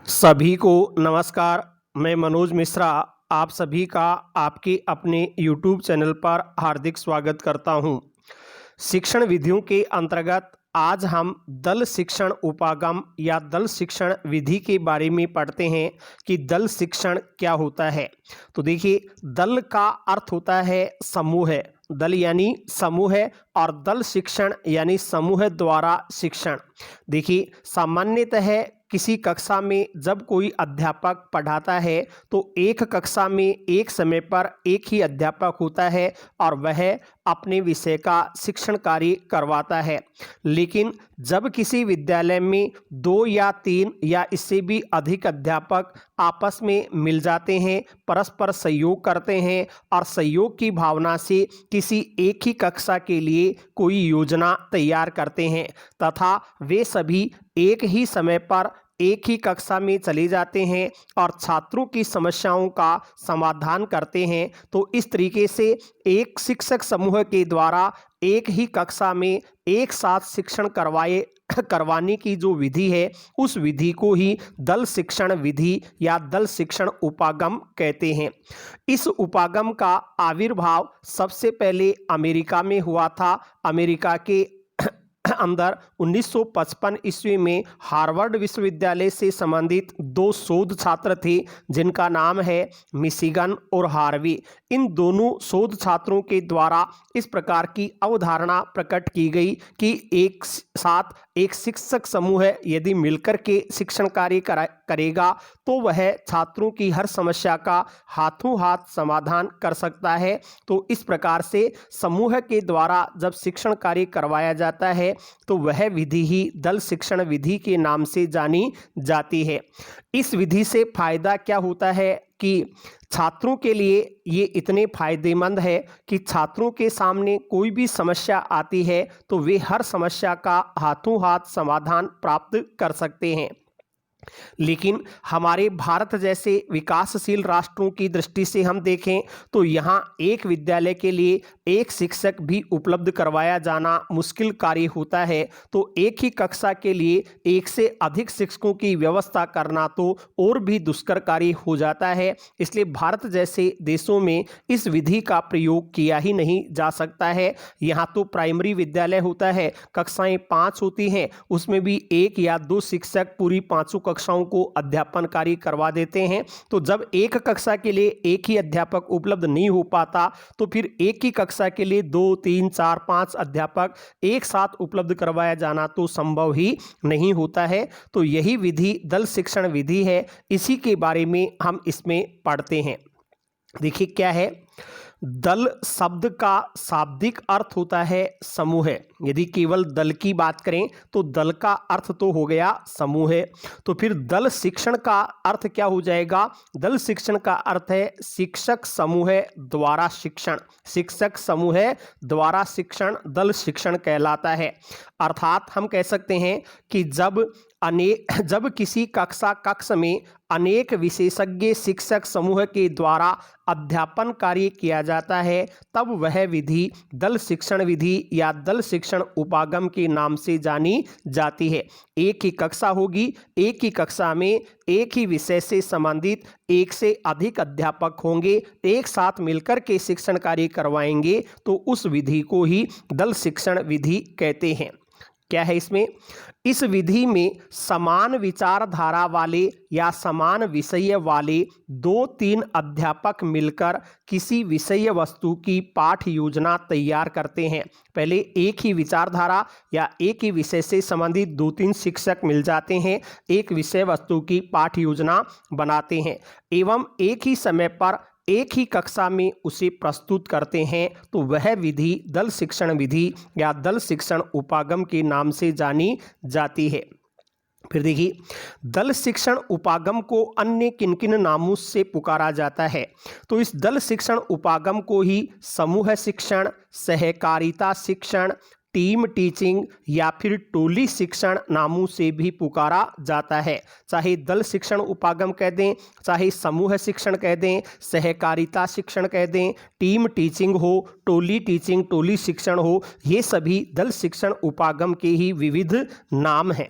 सभी को नमस्कार। मैं मनोज मिश्रा आप सभी का आपके अपने YouTube चैनल पर हार्दिक स्वागत करता हूं। शिक्षण विधियों के अंतर्गत आज हम दल शिक्षण उपागम या दल शिक्षण विधि के बारे में पढ़ते हैं कि दल शिक्षण क्या होता है। तो देखिए, दल का अर्थ होता है समूह। दल यानी समूह है और दल शिक्षण यानी समूह द्वारा शिक्षण। देखिए, सामान्यतः किसी कक्षा में जब कोई अध्यापक पढ़ाता है तो एक कक्षा में एक समय पर एक ही अध्यापक होता है और वह अपने विषय का शिक्षण कार्य करवाता है। लेकिन जब किसी विद्यालय में 2 या 3 या इससे भी अधिक अध्यापक आपस में मिल जाते हैं, परस्पर सहयोग करते हैं और सहयोग की भावना से किसी एक ही कक्षा के लिए कोई योजना तैयार करते हैं तथा वे सभी एक ही समय पर एक ही कक्षा में चले जाते हैं और छात्रों की समस्याओं का समाधान करते हैं, तो इस तरीके से एक शिक्षक समूह के द्वारा एक ही कक्षा में एक साथ शिक्षण करवाने की जो विधि है, उस विधि को ही दल शिक्षण विधि या दल शिक्षण उपागम कहते हैं। इस उपागम का आविर्भाव सबसे पहले अमेरिका में हुआ था। अमेरिका के अंदर 1955 ईस्वी में हार्वर्ड विश्वविद्यालय से संबंधित 2 शोध छात्र थे जिनका नाम है मिशिगन और हार्वे। इन दोनों शोध छात्रों के द्वारा इस प्रकार की अवधारणा प्रकट की गई कि एक साथ एक शिक्षक समूह यदि मिलकर के शिक्षण कार्य करेगा तो वह छात्रों की हर समस्या का हाथों हाथ समाधान कर सकता है। तो इस प्रकार से समूह के द्वारा जब शिक्षण कार्य करवाया जाता है तो वह विधि ही दल शिक्षण विधि के नाम से जानी जाती है। इस विधि से फायदा क्या होता है कि छात्रों के लिए ये इतने फायदेमंद है कि छात्रों के सामने कोई भी समस्या आती है तो वे हर समस्या का हाथों हाथ समाधान प्राप्त कर सकते हैं। लेकिन हमारे भारत जैसे विकासशील राष्ट्रों की दृष्टि से हम देखें तो यहाँ एक विद्यालय के लिए एक शिक्षक भी उपलब्ध करवाया जाना मुश्किल कार्य होता है। तो एक ही कक्षा के लिए एक से अधिक शिक्षकों की व्यवस्था करना तो और भी दुष्कर कार्य हो जाता है। इसलिए भारत जैसे देशों में इस विधि का प्रयोग किया ही नहीं जा सकता है। यहाँ तो प्राइमरी विद्यालय होता है, कक्षाएं 5 होती हैं, उसमें भी 1 या 2 शिक्षक पूरी 5 कक्षाओं को अध्यापन कार्य करवा देते हैं। तो जब एक कक्षा के लिए एक ही अध्यापक उपलब्ध नहीं हो पाता तो फिर एक ही कक्षा के लिए 2, 3, 4, 5 अध्यापक एक साथ उपलब्ध करवाया जाना तो संभव ही नहीं होता है। तो यही विधि दल शिक्षण विधि है, इसी के बारे में हम इसमें पढ़ते हैं। देखिए क्या है, दल शब्द का शाब्दिक अर्थ होता है समूह। यदि केवल दल की बात करें तो दल का अर्थ तो हो गया समूह। तो फिर दल शिक्षण का अर्थ क्या हो जाएगा? दल शिक्षण का अर्थ है शिक्षक समूह द्वारा शिक्षण। शिक्षक समूह द्वारा शिक्षण दल शिक्षण कहलाता है। अर्थात हम कह सकते हैं कि जब किसी कक्ष में अनेक विशेषज्ञ शिक्षक समूह के द्वारा अध्यापन कार्य किया जाता है तब वह विधि दल शिक्षण विधि या दल शिक्षण उपागम के नाम से जानी जाती है। एक ही कक्षा होगी, एक ही कक्षा में एक ही विषय से संबंधित एक से अधिक अध्यापक होंगे, एक साथ मिलकर के शिक्षण कार्य करवाएंगे, तो उस विधि को ही दल शिक्षण विधि कहते हैं। क्या है इसमें? इस विधि में समान विचारधारा वाले या समान विषय वाले 2-3 अध्यापक मिलकर किसी विषय वस्तु की पाठ योजना तैयार करते हैं। पहले एक ही विचारधारा या एक ही विषय से संबंधित 2-3 शिक्षक मिल जाते हैं, एक विषय वस्तु की पाठ योजना बनाते हैं एवं एक ही समय पर एक ही कक्षा में उसे प्रस्तुत करते हैं। तो वह विधि दल शिक्षण विधि या दल शिक्षण उपागम के नाम से जानी जाती है। फिर देखिए, दल शिक्षण उपागम को अन्य किन किन नामों से पुकारा जाता है? तो इस दल शिक्षण उपागम को ही समूह शिक्षण, सहकारिता शिक्षण, टीम टीचिंग या फिर टोली शिक्षण नामों से भी पुकारा जाता है। चाहे दल शिक्षण उपागम कह दें, चाहे समूह शिक्षण कह दें, सहकारिता शिक्षण कह दें, टीम टीचिंग हो, टोली टीचिंग टोली शिक्षण हो, ये सभी दल शिक्षण उपागम के ही विविध नाम हैं।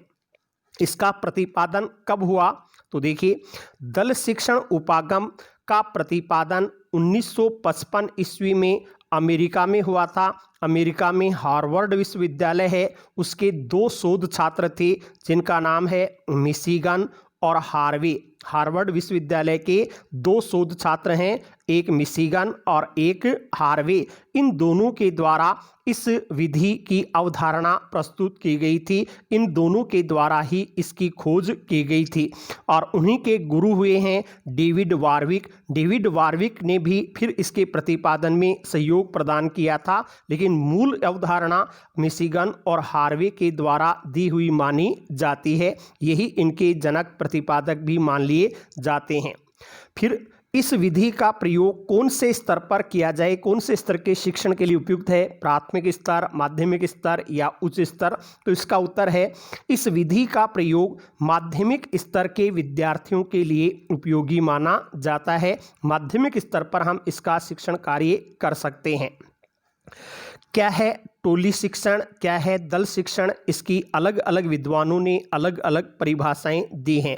इसका प्रतिपादन कब हुआ? तो देखिए, दल शिक्षण उपागम का प्रतिपादन 1955 ईस्वी में अमेरिका में हुआ था। अमेरिका में हार्वर्ड विश्वविद्यालय है, उसके 2 शोध छात्र थे जिनका नाम है मिशिगन और हार्वे। हार्वर्ड विश्वविद्यालय के 2 शोध छात्र हैं, एक मिशिगन और एक हार्वे। इन दोनों के द्वारा इस विधि की अवधारणा प्रस्तुत की गई थी। इन दोनों के द्वारा ही इसकी खोज की गई थी और उन्हीं के गुरु हुए हैं डेविड वारविक। डेविड वारविक ने भी फिर इसके प्रतिपादन में सहयोग प्रदान किया था, लेकिन मूल अवधारणा मिशिगन और हार्वे के द्वारा दी हुई मानी जाती है। यही इनके जनक प्रतिपादक भी मान लिए जाते हैं। फिर इस विधि का प्रयोग कौन से स्तर पर किया जाए, कौन से स्तर के शिक्षण के लिए उपयुक्त है, प्राथमिक स्तर, माध्यमिक स्तर या उच्च स्तर? तो इसका उत्तर है, इस विधि का प्रयोग माध्यमिक स्तर के विद्यार्थियों के लिए उपयोगी माना जाता है। माध्यमिक स्तर पर हम इसका शिक्षण कार्य कर सकते हैं। क्या है टोली शिक्षण, क्या है दल शिक्षण? इसकी अलग अलग विद्वानों ने अलग अलग परिभाषाएं दी हैं।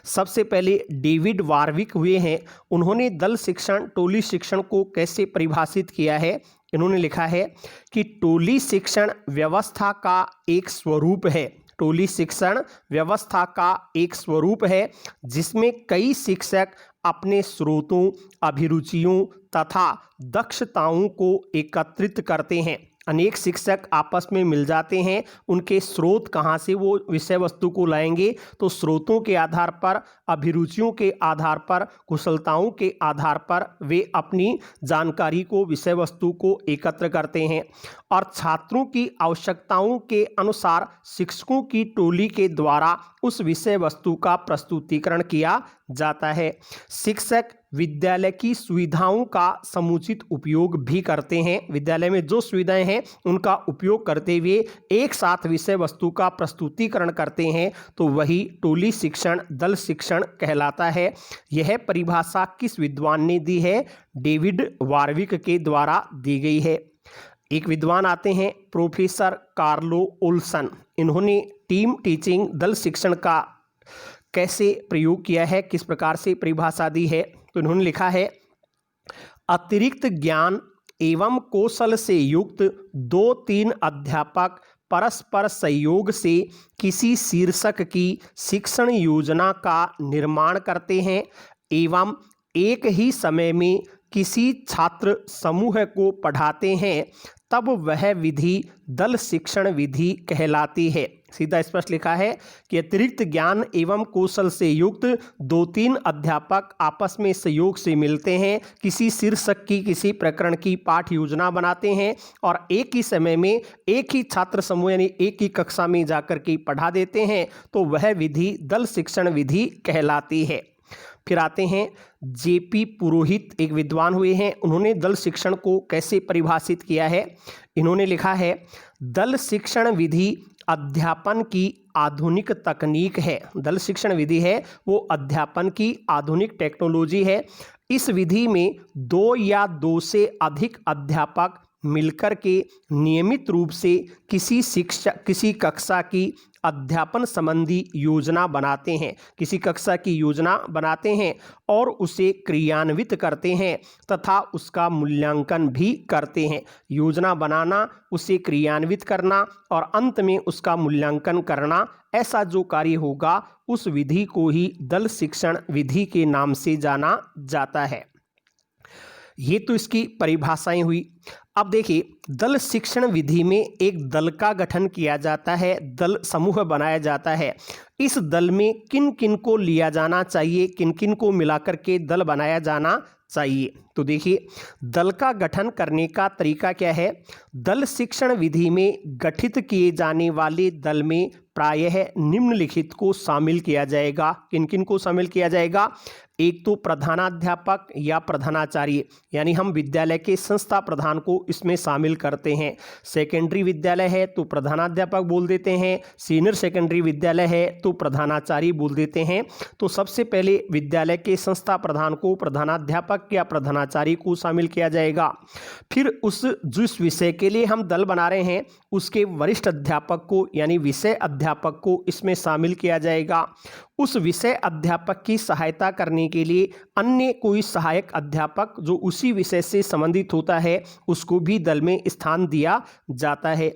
सबसे पहले डेविड वारविक हुए हैं, उन्होंने दल शिक्षण, टोली शिक्षण को कैसे परिभाषित किया है? इन्होंने लिखा है कि टोली शिक्षण व्यवस्था का एक स्वरूप है। टोली शिक्षण व्यवस्था का एक स्वरूप है जिसमें कई शिक्षक अपने स्रोतों, अभिरुचियों तथा दक्षताओं को एकत्रित करते हैं। अनेक शिक्षक आपस में मिल जाते हैं। उनके स्रोत कहाँ से वो विषय वस्तु को लाएंगे? तो स्रोतों के आधार पर, अभिरुचियों के आधार पर, कुशलताओं के आधार पर वे अपनी जानकारी को, विषय वस्तु को एकत्र करते हैं और छात्रों की आवश्यकताओं के अनुसार शिक्षकों की टोली के द्वारा उस विषय वस्तु का प्रस्तुतिकरण किया जाता है। शिक्षक विद्यालय की सुविधाओं का समुचित उपयोग भी करते हैं। विद्यालय में जो सुविधाएं हैं उनका उपयोग करते हुए एक साथ विषय वस्तु का प्रस्तुतिकरण करते हैं, तो वही टोली शिक्षण, दल शिक्षण कहलाता है। यह परिभाषा किस विद्वान ने दी है? डेविड वारविक के द्वारा दी गई है। एक विद्वान आते हैं प्रोफेसर कार्लो ओल्सन। इन्होंने टीम टीचिंग, दल शिक्षण का कैसे प्रयोग किया है, किस प्रकार से परिभाषा दी है? तो इन्होंने लिखा है, अतिरिक्त ज्ञान एवं कौशल से युक्त 2-3 अध्यापक परस्पर सहयोग से किसी शीर्षक की शिक्षण योजना का निर्माण करते हैं एवं एक ही समय में किसी छात्र समूह को पढ़ाते हैं, तब वह विधि दल शिक्षण विधि कहलाती है। सीधा स्पष्ट लिखा है कि अतिरिक्त ज्ञान एवं कौशल से युक्त 2-3 अध्यापक आपस में सहयोग से मिलते हैं, किसी शीर्षक की, किसी प्रकरण की पाठ योजना बनाते हैं और एक ही समय में एक ही छात्र समूह यानी एक ही कक्षा में जाकर के पढ़ा देते हैं, तो वह विधि दल शिक्षण विधि कहलाती है। फिर आते हैं जेपी पुरोहित, एक विद्वान हुए हैं। उन्होंने दल शिक्षण को कैसे परिभाषित किया है? इन्होंने लिखा है, दल शिक्षण विधि अध्यापन की आधुनिक तकनीक है। दल शिक्षण विधि है वो अध्यापन की आधुनिक टेक्नोलॉजी है। इस विधि में 2 या 2 से अधिक अध्यापक मिलकर के नियमित रूप से किसी कक्षा की अध्यापन संबंधी योजना बनाते हैं, किसी कक्षा की योजना बनाते हैं और उसे क्रियान्वित करते हैं तथा उसका मूल्यांकन भी करते हैं। योजना बनाना, उसे क्रियान्वित करना और अंत में उसका मूल्यांकन करना, ऐसा जो कार्य होगा उस विधि को ही दल शिक्षण विधि के नाम से जाना जाता है। ये तो इसकी परिभाषाएं हुई। अब देखिए, दल शिक्षण विधि में एक दल का गठन किया जाता है, दल समूह बनाया जाता है। इस दल में किन किन को लिया जाना चाहिए, किन किन को मिलाकर के दल बनाया जाना चाहिए? तो देखिए, दल का गठन करने का तरीका क्या है? दल शिक्षण विधि में गठित किए जाने वाले दल में प्रायः निम्नलिखित को शामिल किया जाएगा। किन किन को शामिल किया जाएगा? एक तो प्रधानाध्यापक या प्रधानाचार्य, यानी हम विद्यालय के संस्था प्रधान को इसमें शामिल करते हैं। सेकेंडरी विद्यालय है तो प्रधानाध्यापक बोल देते हैं, सीनियर सेकेंडरी विद्यालय है तो प्रधानाचार्य बोल देते हैं। तो सबसे पहले विद्यालय के संस्था प्रधान को प्रधानाध्यापक या प्रधानाचार्य को शामिल किया जाएगा। फिर जिस विषय के लिए हम दल बना रहे हैं उसके वरिष्ठ अध्यापक को यानी विषय अध्यापक अध्यापक को इसमें शामिल किया जाएगा। उस विषय अध्यापक की सहायता करने के लिए अन्य कोई सहायक अध्यापक जो उसी विषय से संबंधित होता है उसको भी दल में स्थान दिया जाता है।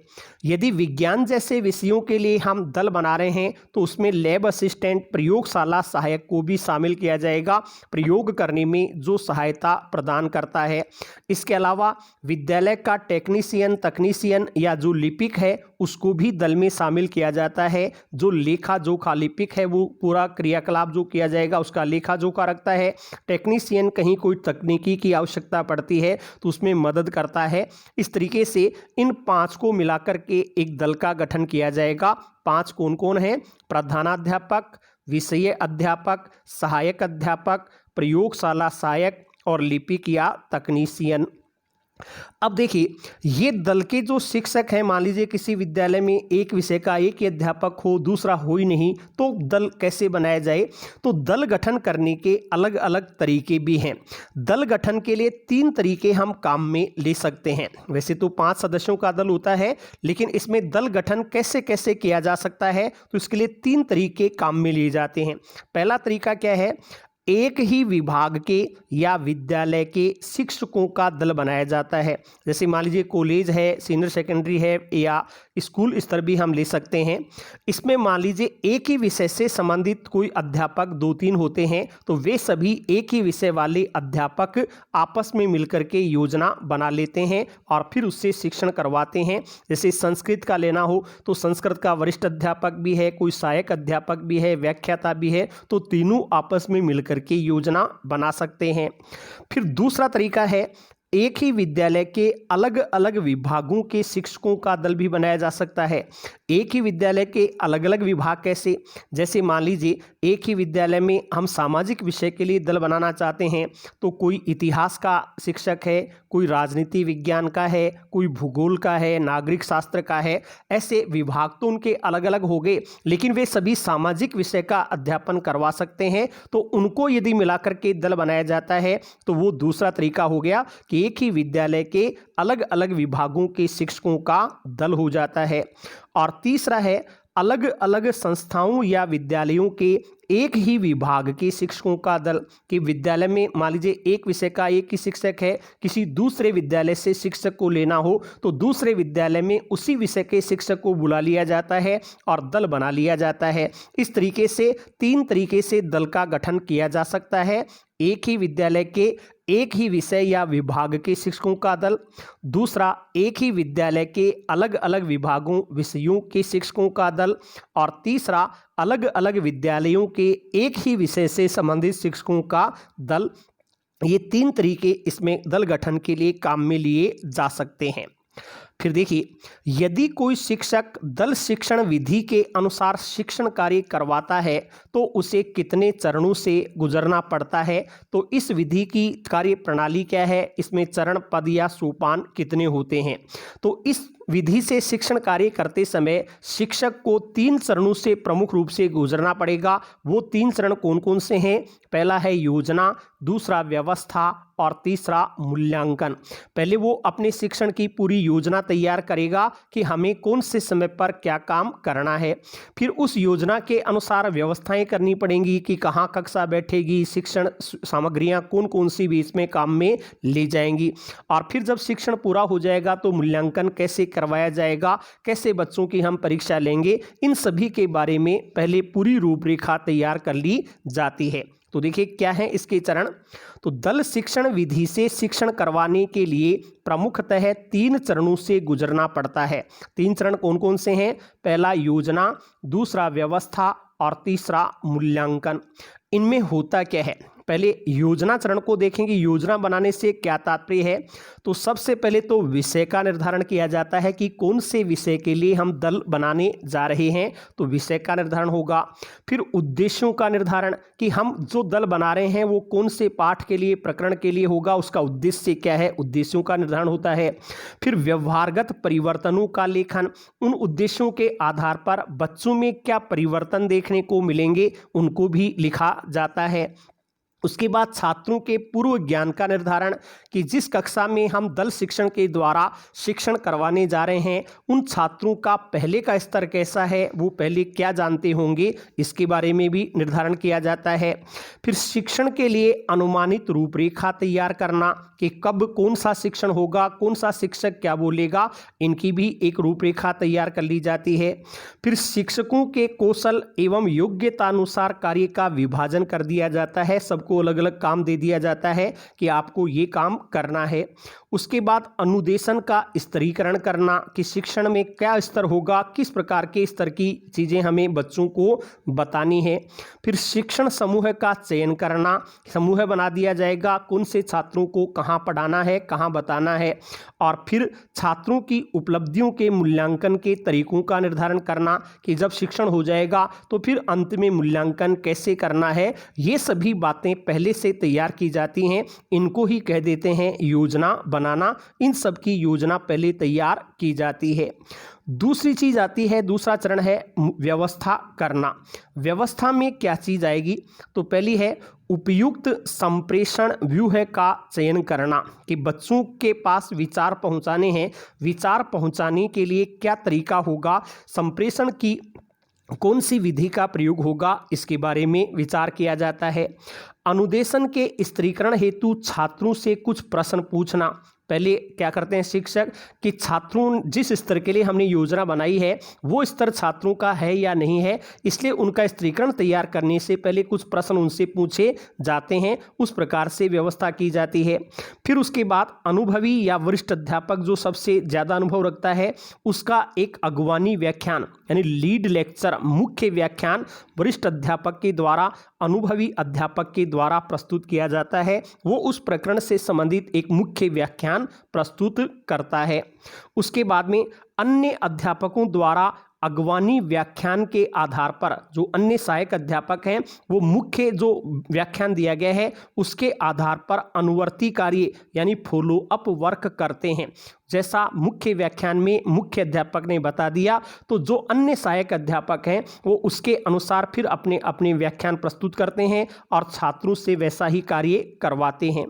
यदि विज्ञान जैसे विषयों के लिए हम दल बना रहे हैं तो उसमें लैब असिस्टेंट, प्रयोगशाला सहायक को भी शामिल किया जाएगा, प्रयोग करने में जो सहायता प्रदान करता है। इसके अलावा विद्यालय का टेक्नीशियन, तकनीशियन या जो लिपिक है उसको भी दल में शामिल किया जाता है। जो लेखा जोखा लिपिक है वो पूरा क्रियाकलाप जो किया जाएगा उसका लेखा जोखा रखता है। टेक्नीशियन कहीं कोई तकनीकी की आवश्यकता पड़ती है तो उसमें मदद करता है। इस तरीके से इन 5 को मिलाकर के एक दल का गठन किया जाएगा। 5 कौन कौन हैं? प्रधानाध्यापक, विषय अध्यापक, सहायक अध्यापक, प्रयोगशाला सहायक और लिपिक या तकनीशियन। अब देखिए, ये दल के जो शिक्षक हैं, मान लीजिए किसी विद्यालय में एक विषय का एक ही अध्यापक हो, दूसरा हो ही नहीं, तो दल कैसे बनाया जाए? तो दल गठन करने के अलग अलग तरीके भी हैं। दल गठन के लिए 3 तरीके हम काम में ले सकते हैं। वैसे तो 5 सदस्यों का दल होता है, लेकिन इसमें दल गठन कैसे कैसे किया जा सकता है तो इसके लिए 3 तरीके काम में लिए जाते हैं। पहला तरीका क्या है? एक ही विभाग के या विद्यालय के शिक्षकों का दल बनाया जाता है। जैसे मान लीजिए कॉलेज है, सीनियर सेकेंडरी है या स्कूल स्तर भी हम ले सकते हैं। इसमें मान लीजिए एक ही विषय से संबंधित कोई अध्यापक 2-3 होते हैं तो वे सभी एक ही विषय वाले अध्यापक आपस में मिलकर के योजना बना लेते हैं और फिर उससे शिक्षण करवाते हैं। जैसे संस्कृत का लेना हो तो संस्कृत का वरिष्ठ अध्यापक भी है, कोई सहायक अध्यापक भी है, व्याख्याता भी है, तो तीनों आपस में मिलकर की योजना बना सकते हैं। फिर दूसरा तरीका है, एक ही विद्यालय के अलग अलग विभागों के शिक्षकों का दल भी बनाया जा सकता है। एक ही विद्यालय के अलग अलग विभाग कैसे? जैसे मान लीजिए एक ही विद्यालय में हम सामाजिक विषय के लिए दल बनाना चाहते हैं तो कोई इतिहास का शिक्षक है, कोई राजनीति विज्ञान का है, कोई भूगोल का है, नागरिक शास्त्र का है। ऐसे विभाग तो उनके अलग अलग हो गए, लेकिन वे सभी सामाजिक विषय का अध्यापन करवा सकते हैं। तो उनको यदि मिलाकर के दल बनाया जाता है तो वो दूसरा तरीका हो गया कि एक ही विद्यालय के अलग अलग विभागों के शिक्षकों का दल हो जाता है। और तीसरा है, अलग अलग संस्थाओं या विद्यालयों के एक ही विभाग के शिक्षकों का दल। कि विद्यालय में मान लीजिए एक विषय का एक ही शिक्षक है, किसी दूसरे विद्यालय से शिक्षक को लेना हो तो दूसरे विद्यालय में उसी विषय के शिक्षक को बुला लिया जाता है और दल बना लिया जाता है। इस तरीके से 3 तरीके से दल का गठन किया जा सकता है। एक ही विद्यालय के एक ही विषय या विभाग के शिक्षकों का दल, दूसरा एक ही विद्यालय के अलग अलग विभागों विषयों के शिक्षकों का दल, और तीसरा अलग अलग विद्यालयों के एक ही विषय से संबंधित शिक्षकों का दल। ये 3 तरीके इसमें दल गठन के लिए काम में लिए जा सकते हैं। फिर देखिए, यदि कोई शिक्षक दल शिक्षण विधि के अनुसार शिक्षण कार्य करवाता है तो उसे कितने चरणों से गुजरना पड़ता है? तो इस विधि की कार्य प्रणाली क्या है, इसमें चरण, पद या सोपान कितने होते हैं? तो इस विधि से शिक्षण कार्य करते समय शिक्षक को 3 चरणों से प्रमुख रूप से गुजरना पड़ेगा। वो 3 चरण कौन कौन से हैं? पहला है योजना, दूसरा व्यवस्था और तीसरा मूल्यांकन। पहले वो अपने शिक्षण की पूरी योजना तैयार करेगा कि हमें कौन से समय पर क्या काम करना है। फिर उस योजना के अनुसार व्यवस्थाएं करनी पड़ेंगी कि कहाँ कक्षा बैठेगी, शिक्षण सामग्रियाँ कौन कौन सी भी इसमें काम में ले जाएंगी। और फिर जब शिक्षण पूरा हो जाएगा तो मूल्यांकन कैसे करवाया जाएगा, कैसे बच्चों की हम परीक्षा लेंगे, इन सभी के बारे में पहले पूरी रूपरेखा तैयार कर ली जाती है। तो देखिए क्या है इसके चरण। तो दल शिक्षण विधि से शिक्षण करवाने के लिए प्रमुखतः 3 चरणों से गुजरना पड़ता है। 3 चरण कौन कौन से हैं? पहला योजना, दूसरा व्यवस्था और तीसरा मूल्यांकन। इनमें होता क्या है? पहले योजना चरण को देखेंगे। योजना बनाने से क्या तात्पर्य है? तो सबसे पहले तो विषय का निर्धारण किया जाता है कि कौन से विषय के लिए हम दल बनाने जा रहे हैं, तो विषय का निर्धारण होगा। फिर उद्देश्यों का निर्धारण कि हम जो दल बना रहे हैं वो कौन से पाठ के लिए, प्रकरण के लिए होगा, उसका उद्देश्य क्या है, उद्देश्यों का निर्धारण होता है। फिर व्यवहारगत परिवर्तनों का लेखन, उन उद्देश्यों के आधार पर बच्चों में क्या परिवर्तन देखने को मिलेंगे उनको भी लिखा जाता है। उसके बाद छात्रों के पूर्व ज्ञान का निर्धारण कि जिस कक्षा में हम दल शिक्षण के द्वारा शिक्षण करवाने जा रहे हैं उन छात्रों का पहले का स्तर कैसा है, वो पहले क्या जानते होंगे, इसके बारे में भी निर्धारण किया जाता है। फिर शिक्षण के लिए अनुमानित रूपरेखा तैयार करना कि कब कौन सा शिक्षण होगा, कौन सा शिक्षक क्या बोलेगा, इनकी भी एक रूपरेखा तैयार कर ली जाती है। फिर शिक्षकों के कौशल एवं योग्यता अनुसार कार्य का विभाजन कर दिया जाता है, सबको अलग अलग काम दे दिया जाता है कि आपको ये काम करना है। उसके बाद अनुदेशन का स्तरीकरण करना कि शिक्षण में क्या स्तर होगा, किस प्रकार के स्तर की चीज़ें हमें बच्चों को बतानी है। फिर शिक्षण समूह का चयन करना, समूह बना दिया जाएगा कौन से छात्रों को कहाँ पढ़ाना है, कहाँ बताना है। और फिर छात्रों की उपलब्धियों के मूल्यांकन के तरीकों का निर्धारण करना कि जब शिक्षण हो जाएगा तो फिर अंत में मूल्यांकन कैसे करना है, ये सभी बातें पहले से तैयार की जाती हैं। इनको ही कह देते हैं योजना बनाना। इन सब की योजना पहले तैयार की जाती है। दूसरी चीज आती है, दूसरा चरण है व्यवस्था करना। व्यवस्था में क्या चीज आएगी, तो पहली है उपयुक्त संप्रेषण व्यूह का चयन करना कि बच्चों के पास विचार पहुंचाने हैं, विचार पहुंचाने के लिए क्या तरीका होगा, संप्रेषण की कौन सी विधि का प्रयोग होगा, इसके बारे में विचार किया जाता है। अनुदेशन के स्तरीकरण हेतु छात्रों से कुछ प्रश्न पूछना। पहले क्या करते हैं शिक्षक कि छात्रों जिस स्तर के लिए हमने योजना बनाई है वो स्तर छात्रों का है या नहीं है, इसलिए उनका स्तरीकरण तैयार करने से पहले कुछ प्रश्न उनसे पूछे जाते हैं, उस प्रकार से व्यवस्था की जाती है। फिर उसके बाद अनुभवी या वरिष्ठ अध्यापक जो सबसे ज़्यादा अनुभव रखता है उसका एक अगवानी व्याख्यान यानी लीड लेक्चर, मुख्य व्याख्यान वरिष्ठ अध्यापक के द्वारा अनुभवी अध्यापक के द्वारा प्रस्तुत किया जाता है। वो उस प्रकरण से संबंधित एक मुख्य व्याख्यान प्रस्तुत करता है। उसके बाद में अन्य अध्यापकों द्वारा अगवानी व्याख्यान के आधार पर जो अन्य सहायक अध्यापक हैं वो मुख्य जो व्याख्यान दिया गया है उसके आधार पर अनुवर्ती कार्य यानी फॉलो अप वर्क करते हैं। जैसा मुख्य व्याख्यान में मुख्य अध्यापक ने बता दिया तो जो अन्य सहायक अध्यापक हैं वो उसके अनुसार फिर अपने अपने व्याख्यान प्रस्तुत करते हैं और छात्रों से वैसा ही कार्य करवाते हैं।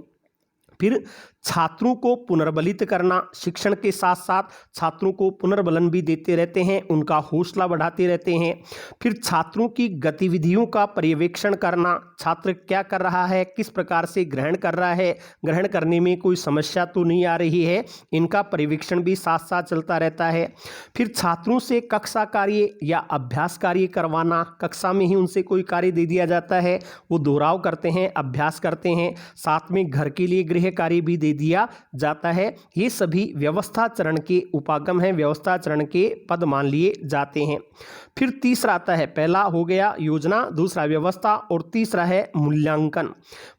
फिर छात्रों को पुनर्बलित करना, शिक्षण के साथ साथ छात्रों को पुनर्बलन भी देते रहते हैं, उनका हौसला बढ़ाते रहते हैं। फिर छात्रों की गतिविधियों का पर्यवेक्षण करना, छात्र क्या कर रहा है, किस प्रकार से ग्रहण कर रहा है, ग्रहण करने में कोई समस्या तो नहीं आ रही है, इनका पर्यवेक्षण भी साथ साथ चलता रहता है। फिर छात्रों से कक्षा कार्य या अभ्यास कार्य करवाना, कक्षा में ही उनसे कोई कार्य दे दिया जाता है, वो दोहराव करते हैं, अभ्यास करते हैं, साथ में घर के लिए गृह कार्य भी दे दिया जाता है। ये सभी व्यवस्था चरण के उपागम हैं, व्यवस्था चरण के पद मान लिए जाते हैं। फिर तीसरा आता है, पहला हो गया योजना, दूसरा व्यवस्था और तीसरा है मूल्यांकन।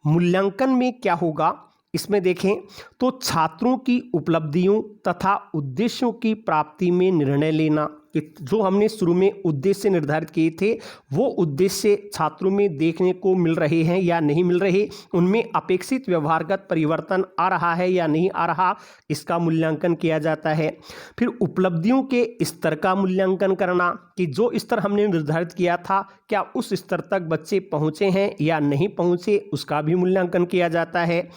मूल्यांकन में क्या होगा इसमें देखें तो छात्रों की उपलब्धियों तथा उद्देश्यों की प्राप्ति में निर्णय लेना कि जो हमने शुरू में उद्देश्य निर्धारित किए थे वो उद्देश्य छात्रों में देखने को मिल रहे हैं या नहीं मिल रहे, उनमें अपेक्षित व्यवहारगत परिवर्तन आ रहा है या नहीं आ रहा, इसका मूल्यांकन किया जाता है। फिर उपलब्धियों के स्तर का मूल्यांकन करना कि जो स्तर हमने निर्धारित किया था क्या उस स्तर तक बच्चे पहुँचे हैं या नहीं पहुँचे, उसका भी मूल्यांकन किया जाता है।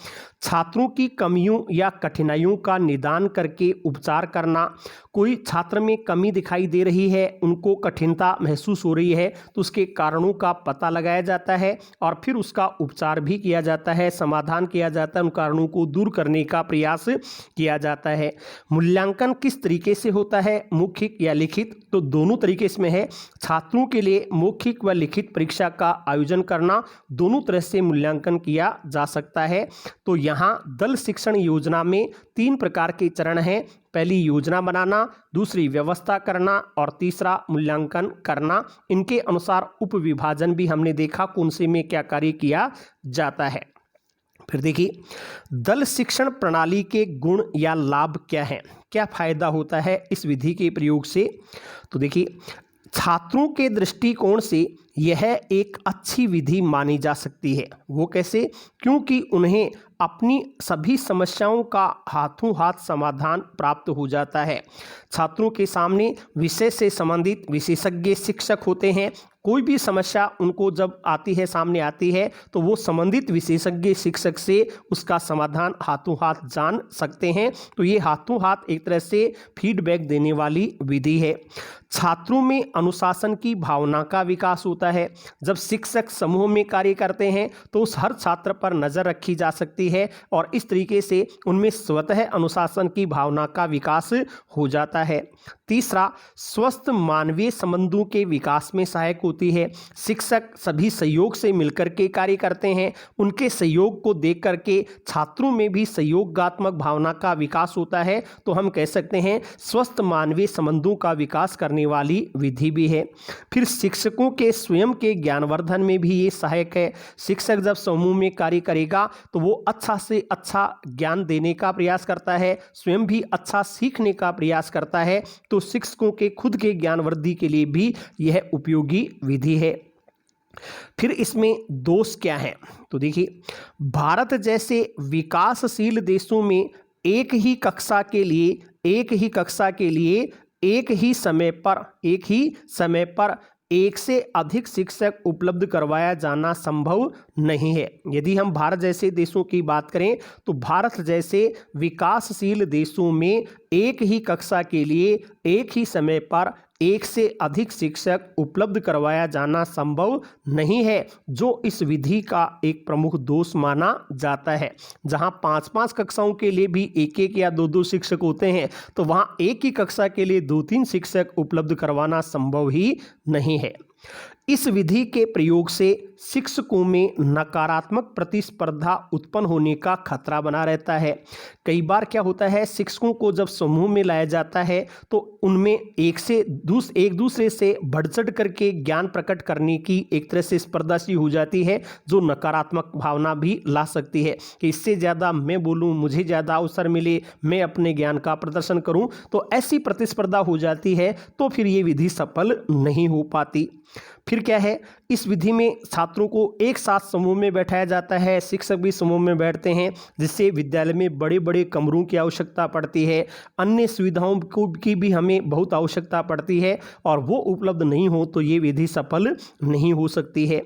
छात्रों की कमियों या कठिनाइयों का निदान करके उपचार करना, कोई छात्र में कमी दिखाई दे रही है, उनको कठिनता महसूस हो रही है तो उसके कारणों का पता लगाया जाता है और फिर उसका उपचार भी किया जाता है, समाधान किया जाता है, उन कारणों को दूर करने का प्रयास किया जाता है। मूल्यांकन किस तरीके से होता है, मौखिक या लिखित, तो दोनों तरीके इसमें है। छात्रों के लिए मौखिक व लिखित परीक्षा का आयोजन करना, दोनों तरह से मूल्यांकन किया जा सकता है। तो यहाँ दल शिक्षण योजना में 3 प्रकार के चरण हैं, पहली योजना बनाना, दूसरी व्यवस्था करना और तीसरा मूल्यांकन करना। इनके अनुसार उप विभाजन भी हमने देखा कौन से में क्या कार्य किया जाता है। फिर देखिए दल शिक्षण प्रणाली के गुण या लाभ क्या हैं, क्या फायदा होता है इस विधि के प्रयोग से। तो देखिए छात्रों के दृष्टिकोण से यह एक अच्छी विधि मानी जा सकती है। वो कैसे, क्योंकि उन्हें अपनी सभी समस्याओं का हाथों हाथ समाधान प्राप्त हो जाता है। छात्रों के सामने विषय से संबंधित विशेषज्ञ शिक्षक होते हैं, कोई भी समस्या उनको जब आती है, सामने आती है, तो वो संबंधित विशेषज्ञ शिक्षक से उसका समाधान हाथों हाथ जान सकते हैं। तो ये हाथों हाथ एक तरह से फीडबैक देने वाली विधि है। छात्रों में अनुशासन की भावना का विकास होता है। जब शिक्षक समूह में कार्य करते हैं तो उस हर छात्र पर नज़र रखी जा सकती है और इस तरीके से उनमें स्वतः अनुशासन की भावना का विकास हो जाता है। तीसरा, स्वस्थ मानवीय संबंधों के विकास में सहायक होती है। शिक्षक सभी सहयोग से मिलकर के कार्य करते हैं। उनके सहयोग को देख करके छात्रों में भी सहयोगात्मक भावना का विकास होता है। तो हम कह सकते हैं स्वस्थ मानवीय संबंधों का विकास करने वाली विधि भी है। फिर शिक्षकों के स्वयं के ज्ञानवर्धन में भी ये सहायक है। शिक्षक जब समूह में कार्य करेगा तो वो अच्छा से अच्छा ज्ञान देने का प्रयास करता है, स्वयं भी अच्छा सीखने का प्रयास करता है। तो शिक्षकों के खुद के ज्ञान वृद्धि के लिए भी यह उपयोगी विधि है। फिर इसमें दोष क्या है? तो देखिए, भारत जैसे विकासशील देशों में एक ही कक्षा के लिए एक ही समय पर एक से अधिक शिक्षक उपलब्ध करवाया जाना संभव नहीं है। यदि हम भारत जैसे देशों की बात करें तो भारत जैसे विकासशील देशों में एक ही कक्षा के लिए एक ही समय पर एक से अधिक शिक्षक उपलब्ध करवाया जाना संभव नहीं है, जो इस विधि का एक प्रमुख दोष माना जाता है। जहां 5-5 कक्षाओं के लिए भी 1-1 या 2-2 शिक्षक होते हैं, तो वहां एक ही कक्षा के लिए 2-3 शिक्षक उपलब्ध करवाना संभव ही नहीं है। इस विधि के प्रयोग से शिक्षकों में नकारात्मक प्रतिस्पर्धा उत्पन्न होने का खतरा बना रहता है। कई बार क्या होता है, शिक्षकों को जब समूह में लाया जाता है तो उनमें एक दूसरे से बढ़ चढ़ करके ज्ञान प्रकट करने की एक तरह से स्पर्धा सी हो जाती है, जो नकारात्मक भावना भी ला सकती है कि इससे ज़्यादा मैं बोलूँ, मुझे ज़्यादा अवसर मिले, मैं अपने ज्ञान का प्रदर्शन करूँ। तो ऐसी प्रतिस्पर्धा हो जाती है, तो फिर ये विधि सफल नहीं हो पाती। फिर क्या है, इस विधि में छात्रों को एक साथ समूह में बैठाया जाता है, शिक्षक भी समूह में बैठते हैं, जिससे विद्यालय में बड़े बड़े कमरों की आवश्यकता पड़ती है, अन्य सुविधाओं की भी हमें बहुत आवश्यकता पड़ती है, और वो उपलब्ध नहीं हो तो ये विधि सफल नहीं हो सकती है।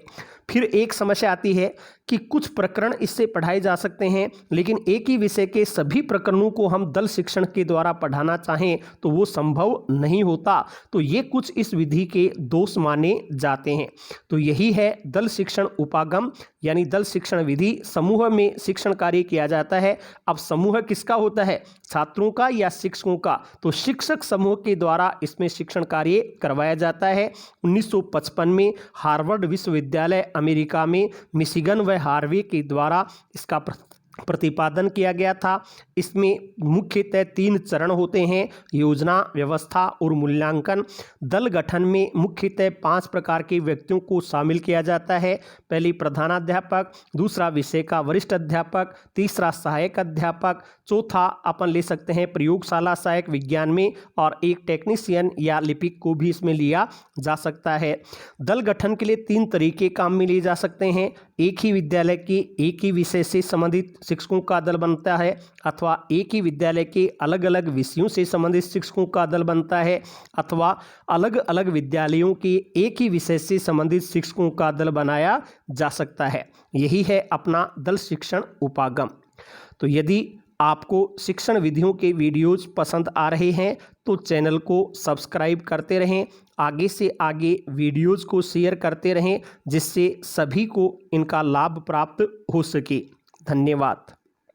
फिर एक समस्या आती है कि कुछ प्रकरण इससे पढ़ाए जा सकते हैं, लेकिन एक ही विषय के सभी प्रकरणों को हम दल शिक्षण के द्वारा पढ़ाना चाहें तो वो संभव नहीं होता। तो ये कुछ इस विधि के दोष माने जाते हैं। तो यही है दल शिक्षण उपागम, यानी दल शिक्षण विधि। समूह में शिक्षण कार्य किया जाता है। अब समूह किसका होता है, छात्रों का या शिक्षकों का? तो शिक्षक समूह के द्वारा इसमें शिक्षण कार्य करवाया जाता है। 1955 में हार्वर्ड विश्वविद्यालय अमेरिका में मिशिगन व हार्वे के द्वारा इसका प्रतिपादन किया गया था। इसमें मुख्यतः 3 चरण होते हैं: योजना, व्यवस्था और मूल्यांकन। दल गठन में मुख्यतः 5 प्रकार के व्यक्तियों को शामिल किया जाता है। पहली प्रधानाध्यापक, दूसरा विषय का वरिष्ठ अध्यापक, तीसरा सहायक अध्यापक, चौथा अपन ले सकते हैं प्रयोगशाला सहायक विज्ञान में, और एक टेक्नीशियन या लिपिक को भी इसमें लिया जा सकता है। दल गठन के लिए 3 तरीके काम में लिए जा सकते हैं। एक ही विद्यालय के एक ही विषय से संबंधित शिक्षकों का दल बनता है, अथवा एक ही विद्यालय के अलग अलग विषयों से संबंधित शिक्षकों का दल बनता है, अथवा अलग अलग विद्यालयों के एक ही विषय से संबंधित शिक्षकों का दल बनाया जा सकता है। यही है अपना दल शिक्षण उपागम। तो यदि आपको शिक्षण विधियों के वीडियोज पसंद आ रहे हैं तो चैनल को सब्सक्राइब करते रहें, आगे से आगे वीडियोज को शेयर करते रहें, जिससे सभी को इनका लाभ प्राप्त हो सके। धन्यवाद।